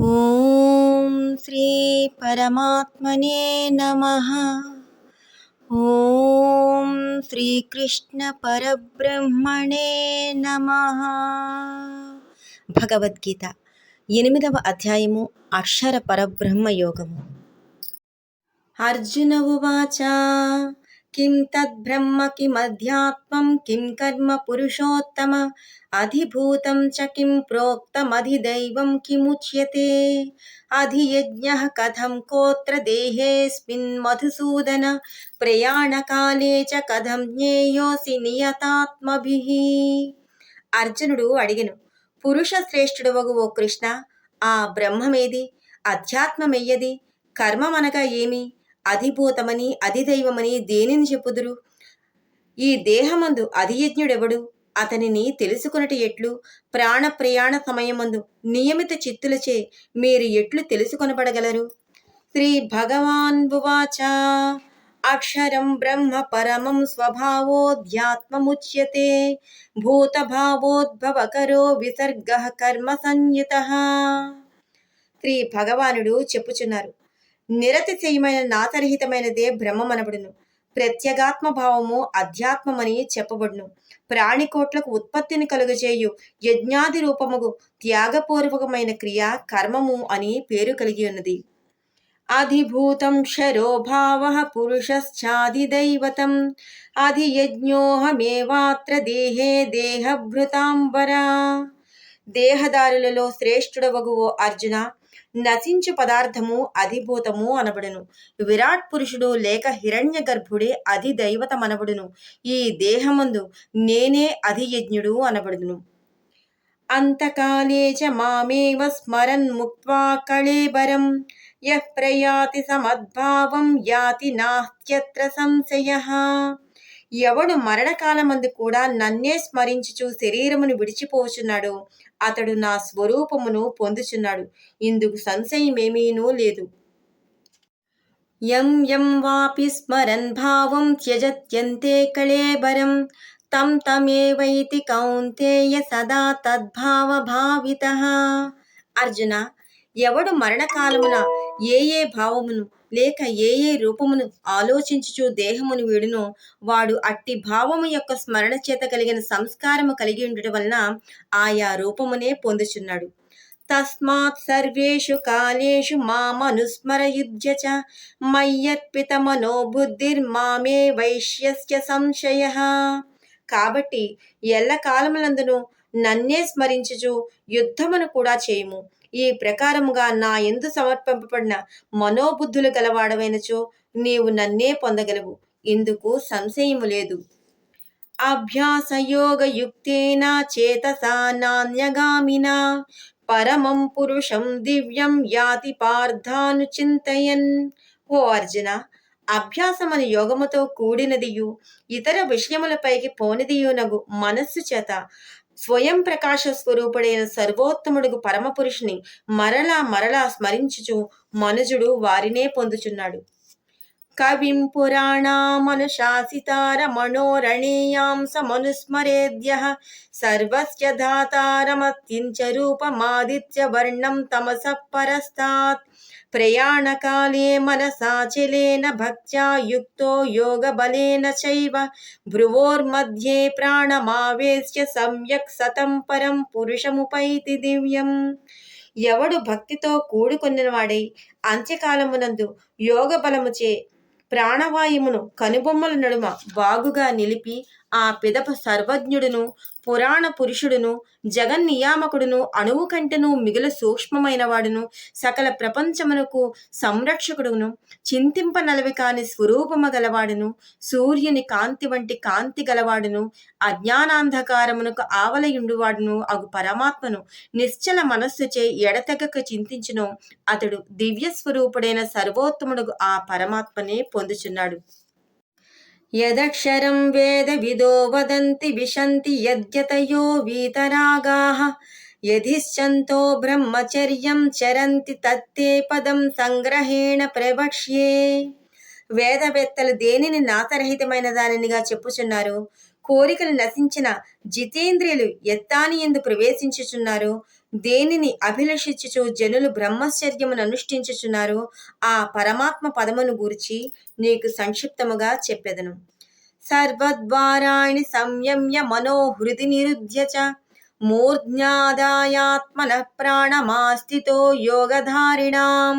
ఓం శ్రీ పరమాత్మనే నమః. ఓం శ్రీకృష్ణ పరబ్రహ్మణే నమః. భగవద్గీత 8వ అధ్యాయము అక్షర పరబ్రహ్మ యోగము. అర్జున ఉవాచ కిం తద్బ్రహ్మ కిమధ్యాత్మం కిం కర్మ పురుషోత్తమ అధిభూతం చ కిం ప్రోక్తమధిదైవం కిముచ్యతే అధియజ్ఞః కథం కోత్ర దేహేస్మిన్ మధుసూదన ప్రయాణకాలే చ కథం జ్ఞేయోసి నియతాత్మభిః. అర్జునుడు అడిగెను, పురుష శ్రేష్ఠుడవగు ఓ కృష్ణ, ఆ బ్రహ్మమేది? అధ్యాత్మమెయ్యది? కర్మమనగా ఏమి? అధిభూతమని అధిదైవమని దేనిని చెప్పుదురు? ఈ దేహమందు అధియజ్ఞుడెవడు? అతనిని తెలుసుకొనుట ఎట్లు? ప్రాణ ప్రయాణ సమయమందు నియమిత చిత్తులచే మీరు ఎట్లు తెలుసుకొనబడగలరు? శ్రీ భగవాన్ ఉవాచ అక్షరం బ్రహ్మ పరమం స్వభావోధ్యాత్మముచ్యతే భూతభావోద్భవకరో విసర్గః కర్మ సంయుతః. శ్రీ భగవానుడు చెప్పుచున్నారు, నిరతిశయమైన నాశరహితమైనదే బ్రహ్మమనబడును. ప్రత్యేగాత్మ భావము అధ్యాత్మమని చెప్పబడును. ప్రాణికోట్లకు ఉత్పత్తిని కలుగజేయు యజ్ఞాది రూపముగు త్యాగపూర్వకమైన క్రియ కర్మము అని పేరు కలిగి ఉన్నది. అధిభూతం క్షరో భావః పురుషశ్చాదిదైవతం అధియజ్ఞోహమేవాత్ర దేహే దేహభృతాంబరా. దేహదారులలో శ్రేష్ఠుడవగు ఓ అర్జున, నశించు పదార్థము అధిభూతము అనబడును. విరాట్ పురుషుడు లేక హిరణ్య గర్భుడే అధిదైవతమనబడును. ఈ దేహమందు నేనే అధియజ్ఞుడు అనబడును. అంతకాలే చ మామేవ స్మరన్ ముక్త్వా కళేబరం యః ప్రయాతి సమద్భావం యాతి నాస్త్యత్ర సంశయః. ఎవడు మరణకాలమందు కూడా నన్నే స్మరించుచు శరీరమును విడిచిపోచున్నాడో అతడు నా స్వరూపమును పొందుచున్నాడు. ఇందుకు సంశయమేమీనూ లేదు. యం యం వాపి స్మరన్ భావం త్యజత్యంతే కళేబరం తం తమేవైతి కౌంతేయ సదా తద్భావ భావితః. అర్జున, ఎవడు మరణకాలమున ఏ ఏ భావమును లేక ఏ ఏ రూపమును ఆలోచించుచు దేహమును వీడునో వాడు అట్టి భావము యొక్క స్మరణ చేత కలిగిన సంస్కారము కలిగి ఉండటం వలన ఆయా రూపమునే పొందుచున్నాడు. తస్మాత్ సర్వేషు కాలేషు మామనుస్మరయుధ్య చ మయ్యర్పిత మనోబుద్ధిర్మామే వైష్యస్య సంశయః. కాబట్టి ఎల్లకాలములందును నన్నే స్మరించుచు యుద్ధమును కూడా చేయుము. ఈ ప్రకారముగా నా యందు సమర్పింపబడిన మనోబుద్ధులు గలవాడవైనచో నీవు నన్నే పొందగలవు. ఇందుకు సంశయము లేదు. అభ్యాసయోగయుక్తేన చేతసా నాన్యగామినా పరమం పురుషం దివ్యం యాతి పార్థానుచింతయన్. ఓ అర్జున, అభ్యాసమని యోగముతో కూడినదియు ఇతర విషయములపైకి పోనిదియునగు మనస్సు చేత స్వయం ప్రకాశ స్వరూపుడైన సర్వోత్తముడుగు పరమపురుషుని మరలా మరలా స్మరించుచు మనుజుడు వారినే పొందుచున్నాడు. కవిం పురాణామనుశాసితారమణోరణీయాం సమనుస్మరేద్యః సర్వస్య ధాతారమత్యంచ రూపమాదిత్యవర్ణం తమసః పరస్తాత్ ప్రయాణకాలే మనసాచలేన భక్త్యా యుక్తో యోగబలేన చైవ భ్రువోర్मध्ये ప్రాణమావేశ్య సమ్యక్ సతం పరం పురుషముపైతి దివ్యం. ఎవడు భక్తితో కూడుకొనినవాడై అంత్యకాలమునందు యోగ బలముచే ప్రాణవాయువును కనుబొమ్మల నడుమ బాగుగా నిలిపి ఆ పిదప సర్వజ్ఞుడును పురాణ పురుషుడును జగన్నియామకుడును అణువు కంటెను మిగుల సూక్ష్మమైన వాడును సకల ప్రపంచమునకు సంరక్షకుడును చింతింపనలవి కాని స్వరూపము గలవాడును సూర్యుని కాంతి వంటి కాంతి గలవాడును అజ్ఞానాంధకారమునకు ఆవలయుండువాడును అగు పరమాత్మను నిశ్చల మనస్సుచే ఎడతెగక చింతించును అతడు దివ్యస్వరూపుడైన సర్వోత్తముడు ఆ పరమాత్మనే పొందుచున్నాడు. యదక్షరం వేద విదో వదంతి విశంతి యద్యతయో వీతరాగాః యధిశ్చంతో బ్రహ్మచర్యం చరంతి తత్తే పదం సంగ్రహేణ ప్రవక్ష్యే. వేదవేత్తలు దేనిని నాశరహితమైన దానినిగా చెప్పుచున్నారు, కోరికలు నశించిన జితేంద్రియులు ఎత్తాని యందు ప్రవేశించుచున్నారు, దేనిని అభిలషించుచు జనులు బ్రహ్మచర్యమును అనుష్ఠించుచున్నారో ఆ పరమాత్మ పదమును గూర్చి నీకు సంక్షిప్తముగా చెప్పెదను. సర్వద్వారాణి సంయమ్య మనోహృది నిరుధ్య చ మూర్ధ్యాదాయాత్మనః ప్రాణమాస్థితో యోగధారిణాం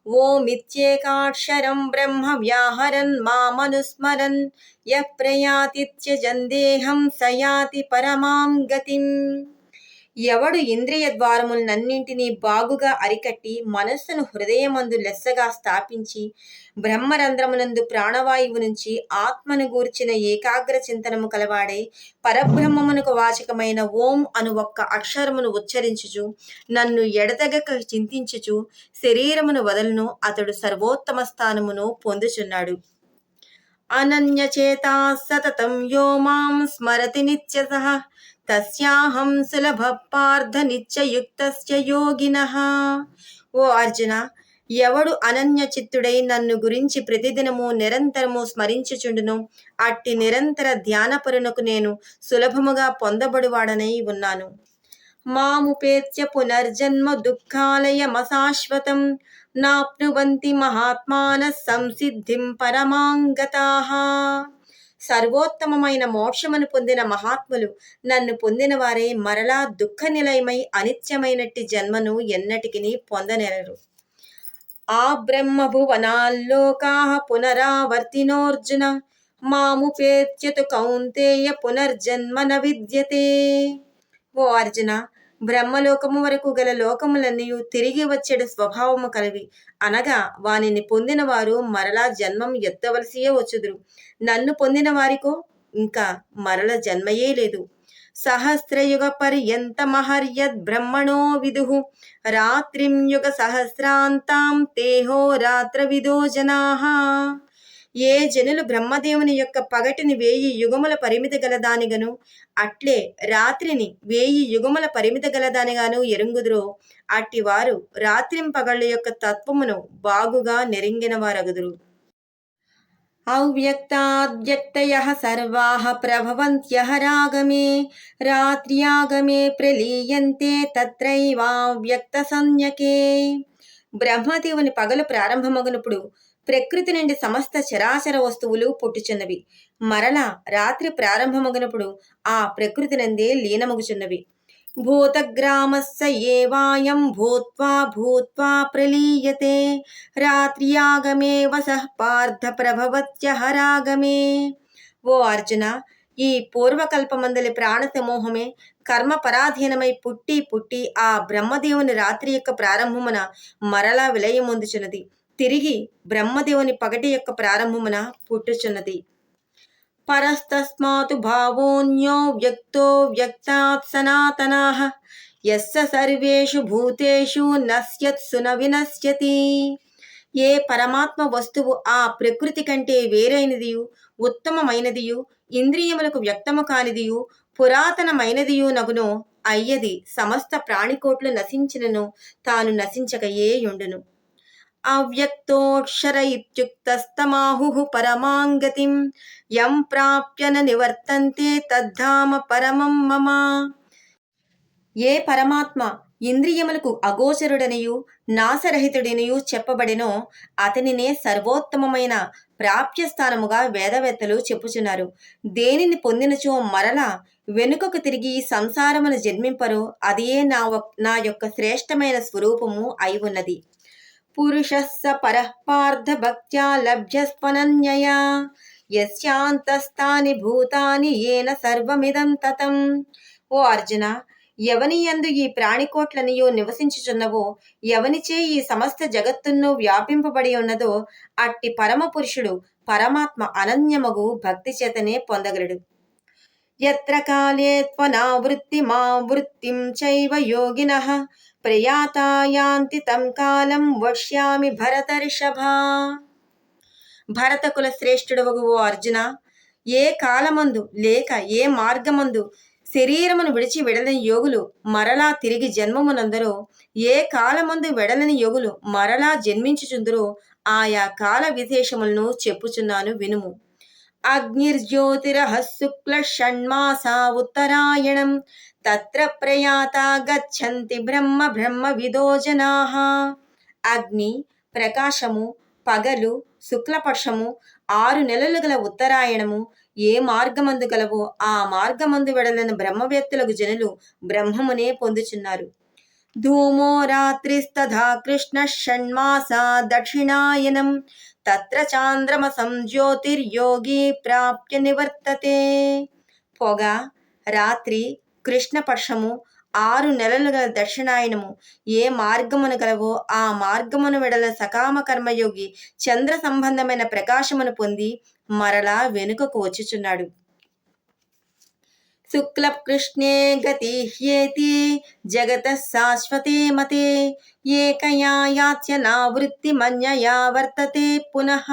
ఓమిత్యేకాక్షరం బ్రహ్మ వ్యాహరన్ మామనుస్మరన్ యః ప్రయాతి త్యజన్ దేహం స యాతి పరమాం గతిం. ఎవడు ఇంద్రియ ద్వారములనన్నింటినీ బాగుగా అరికట్టి మనస్సును హృదయమందు లెస్సగా స్థాపించి బ్రహ్మరంధ్రమునందు ప్రాణవాయువు నుంచి ఆత్మను గూర్చిన ఏకాగ్ర చింతనము కలవాడై పరబ్రహ్మమునకు వాచకమైన ఓం అను ఒక్క అక్షరమును ఉచ్చరించుచు నన్ను ఎడతెగక చింతించుచు శరీరమును వదలను అతడు సర్వోత్తమ స్థానమును పొందుచున్నాడు. అనన్యచేతా సతతం యో మాం స్మరతి నిత్యసః తస్యాహం సులభ పార్థ నిత్యయుక్తస్య యోగినః. ఓ అర్జున, ఎవడు అనన్య చిత్తుడై నన్ను గురించి ప్రతిదినము నిరంతరము స్మరించుచుండును అట్టి నిరంతర ధ్యానపరునకు నేను సులభముగా పొందబడువాడనై ఉన్నాను. మాముపేత్య పునర్జన్మ దుఃఖాలయమశాశ్వతం నాప్నువంతి మహాత్మానః సంసిద్ధిం పరమాంగతాః. సర్వోత్తమమైన మోక్షమును పొందిన మహాత్ములు నన్ను పొందిన వారే మరలా దుఃఖ నిలయమై అనిత్యమైనట్టి జన్మను ఎన్నటికిని పొందనేరరు. ఆ బ్రహ్మభువనాల్లోకాః పునరావర్తినోర్జున మాముపేత్యతు కౌంతేయ పునర్జన్మ న విద్యతే. ఓ అర్జున, బ్రహ్మలోకము వరకు గల లోకములన్నీ తిరిగి వచ్చేడు స్వభావము కలవి, అనగా వానిని పొందిన వారు మరలా జన్మం ఎత్తవలసియే వచ్చుదురు. నన్ను పొందిన వారికో ఇంకా మరల జన్మయే లేదు. సహస్రయుగ పర్యంత మహర్యద్ బ్రహ్మణో విదుః రాత్రిం యుగ సహస్రాంతాం తేహో రాత్ర విదో జనాః. ఏ జనులు బ్రహ్మదేవుని యొక్క పగటిని 1000 యుగముల పరిమితి గలదానిగను అట్లే రాత్రిని 1000 యుగముల పరిమితి గలదానిగాను ఎరుంగుదురో అట్టి వారు రాత్రింపగళ్ళ యొక్క తత్వమును బాగుగా నెరింగిన వారగుదురు. అవ్యక్తాద్వ్యక్తయః సర్వాః ప్రభవంత్యః రాగమే రాత్ర్యాగమే ప్రలీయంతే తత్రైవావ్యక్త సంజ్ఞకే. బ్రహ్మదేవుని పగలు ప్రారంభమగునప్పుడు ప్రకృతి నుండి సమస్త చరాచర వస్తువులు పుట్టుచున్నవి. మరలా రాత్రి ప్రారంభమగునప్పుడు ఆ ప్రకృతి నందే లీనమగుచున్నవి. భూతగ్రామస్య ఏవాయం భూత్వా భూత్వా ప్రలీయతే రాత్ర్యాగమే వసః పార్థ ప్రభవత్యః రాగమే. ఓ అర్జున, ఈ పూర్వకల్పమందలి ప్రాణ సమూహమే కర్మ పరాధీనమై పుట్టి పుట్టి ఆ బ్రహ్మదేవుని రాత్రి యొక్క ప్రారంభమున మరలా విలయమొందుచున్నది. తిరిగి బ్రహ్మదేవుని పగటి యొక్క ప్రారంభమున పుట్టుచున్నది. పరస్తస్మాతు భావోన్యో వ్యక్తో వ్యక్తాత్ సనాతనః యస్య సర్వేషు భూతేషు నశ్యత్సు న వినశ్యతి. ఏ పరమాత్మ వస్తువు ఆ ప్రకృతి కంటే వేరైనదియు ఉత్తమమైనదియు ఇంద్రియములకు వ్యక్తము కానిదియు పురాతనమైనదియు నగునో అయ్యది సమస్త ప్రాణికోట్లు నశించినను తాను నశించకయే యుండును. అవ్యక్తోక్షర ఇత్యుక్తస్తమాహుః పరమాంగతిం యం ప్రాప్య న నివర్తంతే తద్ధామ పరమం మమ. ఏ పరమాత్మ ఇంద్రియములకు అగోచరుడనియు నాశరహితుడనియు చెప్పబడినో అతనినే సర్వోత్తమమైన ప్రాప్యస్థానముగా వేదవేత్తలు చెప్పుచున్నారు. దేనిని పొందినచో మరలా వెనుకకు తిరిగి సంసారమును జన్మింపరో అదియే నా యొక్క శ్రేష్టమైన స్వరూపము అయి ఉన్నది. పురుషః స పరః పార్థ భక్త్యా లభ్యస్త్వనన్యయా యస్యాంతస్థాని భూతాని ఏన సర్వమిదం తతం. ఓ అర్జున, ఎవని యందు ఈ ప్రాణికోట్లనియో నివసించుచున్నవో ఎవనిచే ఈ సమస్త జగత్తును వ్యాపింపబడి ఉన్నదో అట్టి పరమ పురుషుడు పరమాత్మ అనన్యమగు భక్తి చేతనే పొందగలడు. యత్ర కాలే త్వనావృత్తిమావృత్తిం చైవ యోగినః ప్రయాతా యాంతి తం కాలం వక్ష్యామి భరతర్షభ. భరతకుల శ్రేష్ఠుడవగు ఓ అర్జున, ఏ కాలమందు లేక ఏ మార్గమందు శరీరమును విడిచి వెడలని యోగులు మరలా తిరిగి జన్మమునందరో ఏ కాలమందు వెడలని యోగులు మరలా జన్మించుచుందురో ఆయా కాల విశేషములను చెప్పుచున్నాను వినుము. అగ్నిర్జ్యోతిరః శుక్ల షణ్మాసా ఉత్తరాయణం తత్ర ప్రయాతా గచ్చంతి బ్రహ్మ విదో జనాః. అగ్ని ప్రకాశము, పగలు, శుక్లపక్షము, 6 నెలలు గల ఉత్తరాయణము ఏ మార్గమందు గలవో ఆ మార్గమందు వెడలను బ్రహ్మవేత్తలకు జనులు బ్రహ్మమునే పొందుచున్నారు. ధూమో రాత్రిస్తథా కృష్ణ షణ్మాసా దక్షిణాయనం తత్ర చాంద్రమసం జ్యోతిర్యోగి ప్రాప్య నివర్తతే. పొగ, రాత్రి, కృష్ణపక్షము, 6 నెలలు గల దక్షిణాయనము ఏ మార్గమును గలవో ఆ మార్గమును వెడల సకామ కర్మయోగి చంద్ర సంబంధమైన ప్రకాశమును పొంది మరలా వెనుకకు వచ్చుచున్నాడు. శుక్ల కృష్ణే గతి హ్యేతి జగత శాశ్వతే మతే ఏకయా యాత్యనావృత్తి మన్యయా వర్తతే పునః.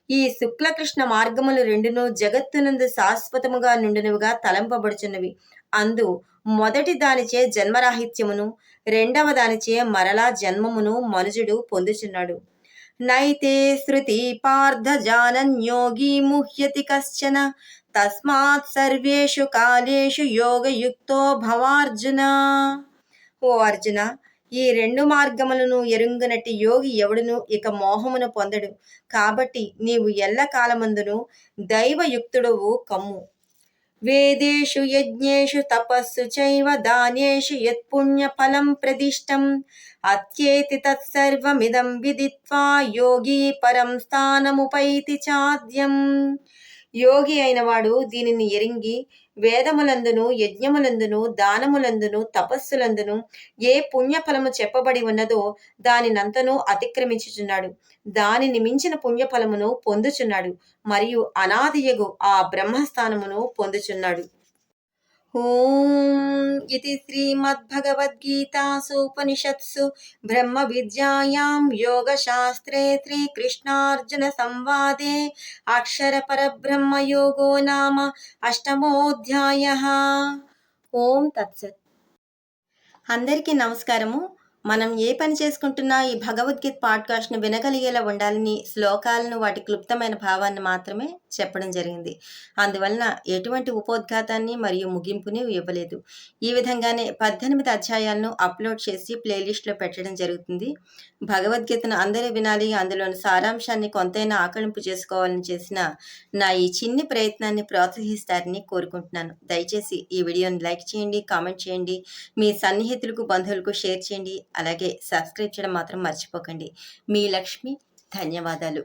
ఈ శుక్లకృష్ణ మార్గములు రెండును జగత్తునందు శాశ్వతముగా నుండినవిగా తలంపబడుచున్నవి. అందు మొదటి దానిచే జన్మరాహిత్యమును, రెండవ దానిచే మరలా జన్మమును మనుజుడు పొందుచున్నాడు. నైతే శృతి పార్థ జానన్యోగి ముహ్యతి కశ్చన తస్మాత్ సర్వేషు కాలేషు యోగయుక్తో భవార్జున. ఓ అర్జున, ఈ 2 మార్గములను ఎరుంగునట్టి యోగి ఎవడును ఇక మోహమును పొందడు. కాబట్టి నీవు ఎల్ల కాలమందును దైవయుక్తుడవు కమ్ము. వేదేషు యజ్ఞేషు తపస్సు చైవ దానేషు యత్పుణ్య ఫలం ప్రదిష్టం అత్యేతి తత్సర్వమిదం విదిత్వా యోగి పరం స్థానముపైతి చాద్యం. యోగి అయినవాడు దీనిని ఎరింగి వేదములందును, యజ్ఞములందును, దానములందును, తపస్సులందును ఏ పుణ్యఫలము చెప్పబడి ఉన్నదో దానినంతను అతిక్రమించుచున్నాడు. దానిని మించిన పుణ్యఫలమును పొందుచున్నాడు మరియు అనాదియగు ఆ బ్రహ్మస్థానమును పొందుచున్నాడు. ఓం ఇది శ్రీమద్భగవద్గీతాసూపనిషత్సు బ్రహ్మ విద్యాయాం యోగశాస్త్రే శ్రీకృష్ణార్జున సంవాదే అక్షర పరబ్రహ్మ యోగో నామ అష్టమోऽధ్యాయః. ఓం తత్సత్. అందరికీ నమస్కారము. మనం ఏ పని చేసుకుంటున్నా ఈ భగవద్గీత పాడ్కాస్ట్ను వినగలిగేలా ఉండాలని శ్లోకాలను, వాటి క్లుప్తమైన భావాన్ని మాత్రమే చెప్పడం జరిగింది. అందువలన ఎటువంటి ఉపోద్ఘాతాన్ని మరియు ముగింపుని ఇవ్వలేదు. ఈ విధంగానే 18 అధ్యాయాలను అప్లోడ్ చేసి ప్లేలిస్ట్లో పెట్టడం జరుగుతుంది. భగవద్గీతను అందరూ వినాలి, అందులోని సారాంశాన్ని కొంతైనా ఆకలింపు చేసుకోవాలని చేసిన నా ఈ చిన్ని ప్రయత్నాన్ని ప్రోత్సహిస్తారని కోరుకుంటున్నాను. దయచేసి ఈ వీడియోని లైక్ చేయండి, కామెంట్ చేయండి, మీ సన్నిహితులకు, బంధువులకు షేర్ చేయండి. అలాగే సబ్స్క్రైబ్ చేయడం మాత్రం మర్చిపోకండి. మీ లక్ష్మి. ధన్యవాదాలు.